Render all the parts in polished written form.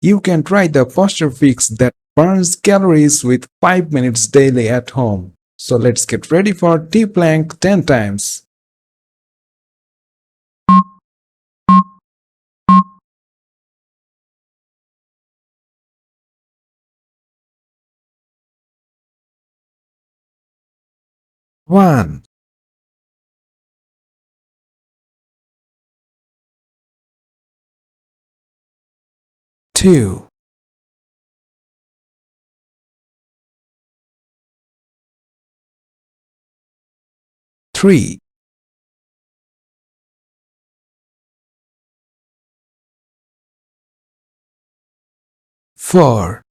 You can try the posture fix that burns calories with 5 minutes daily at home. So let's get ready for deep plank 10 times. One, two, three, four,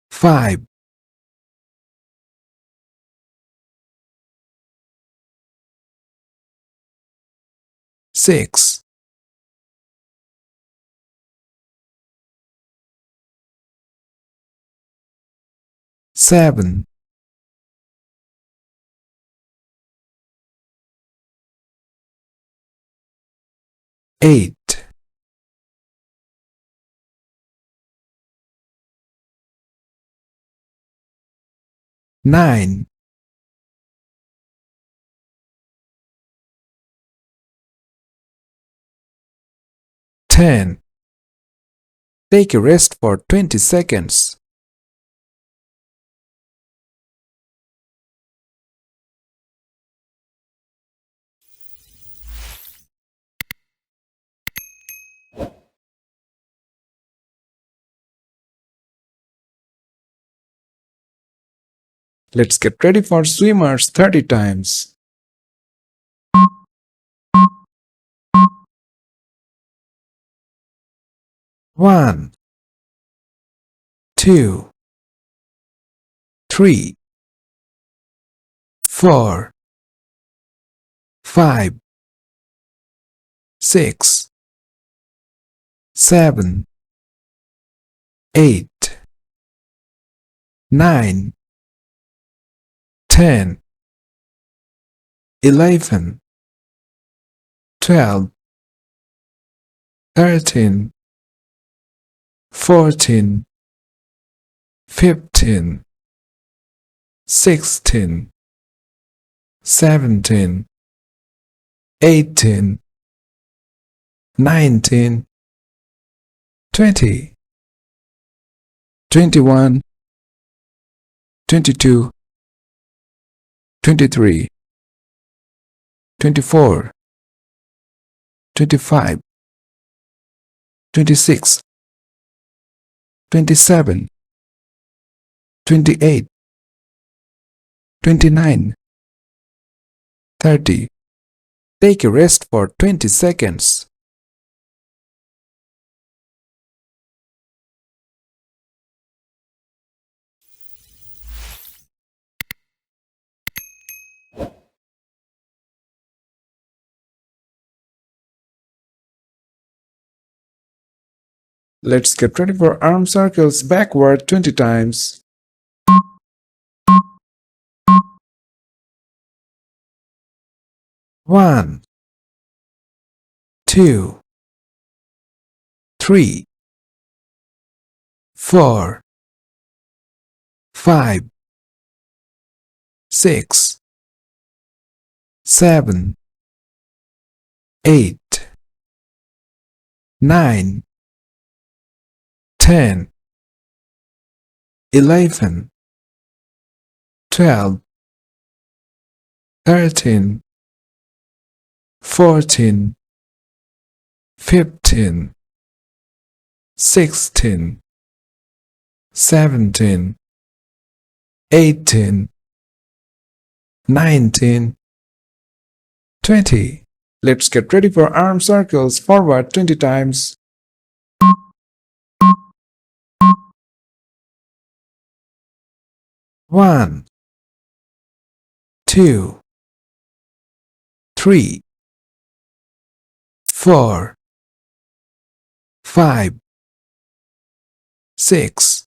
five, six, seven, 8, 9, 10. Take a rest for 20 seconds. Let's get ready for swimmers 30 times. One, two, three, four, five, six, seven, 8, 9, 10, 11, 12, 13, 14, 15, 16, 17, 18, 19, 20, 21, 22, 23, 24, 25, 26, 27, 28, 29, 30. Take a rest for 20 seconds. Let's get ready for arm circles backward 20 times. One, two, three, four, five, six, seven, 8, 9, 10, 11, 12, 13, 14, 15, 16, 17, 18, 19, 20. Let's get ready for arm circles forward 20 times. One, two, three, four, five, six,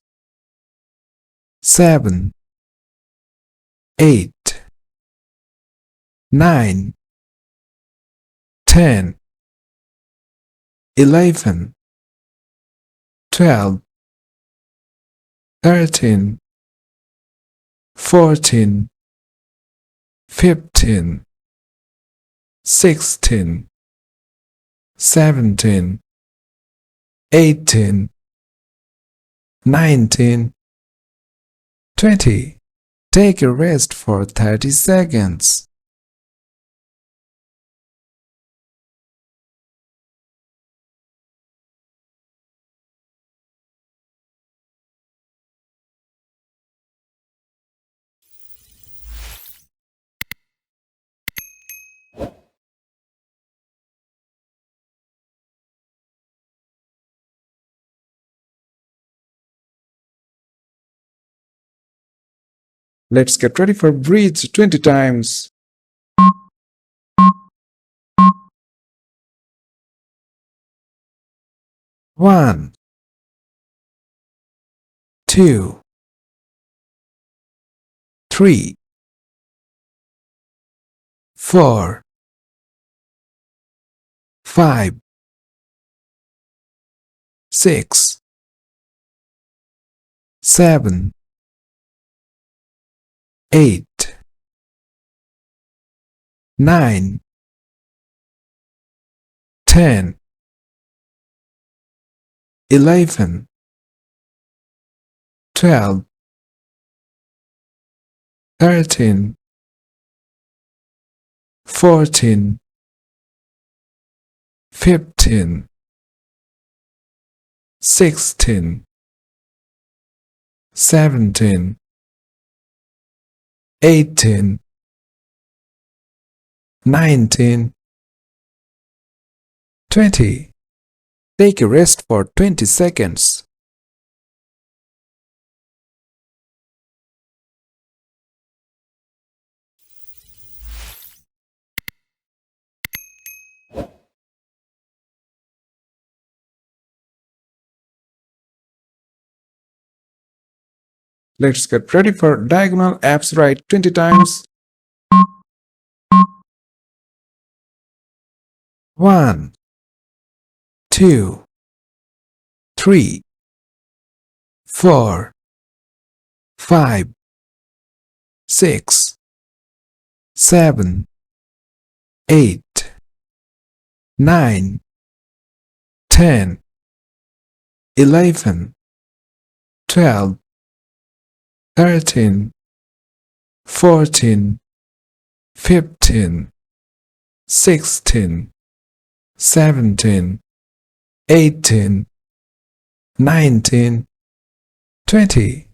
seven, 8, 9, 10, 11, 12, 13, 14, 15, 16, 17, 18, 19, 20. Take a rest for 30 seconds. Let's get ready for breathe 20 times. One, two, three, 4, 5, 6, 7, 8, 9, 10, 11, 12, 13, 14, 15, 16, 17, 18, 19, 20. Take a rest for 20 seconds. Let's get ready for diagonal abs right 20 times. 1, 2, 3, 4, 5, 6, 7, 8, 9, 10, 11, 12, 13, 14, 15, 16, 17, 18, 19, 20.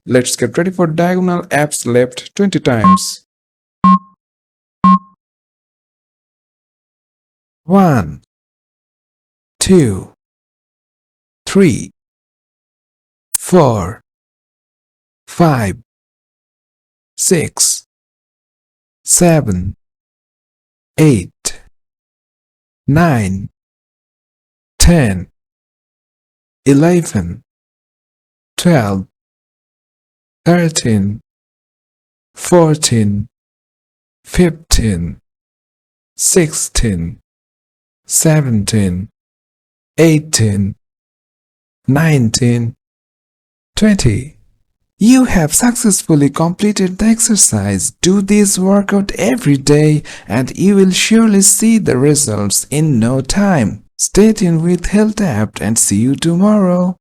Let's get ready for diagonal abs left 20 times. 1, 2, 3, 4, 5, 6, 7, 8, 9, 10, 11, 12, 13, 14, 15, 16, 17, 18, 19, 20. You have successfully completed the exercise. Do this workout every day and you will surely see the results in no time. Stay tuned with Health App and see you tomorrow.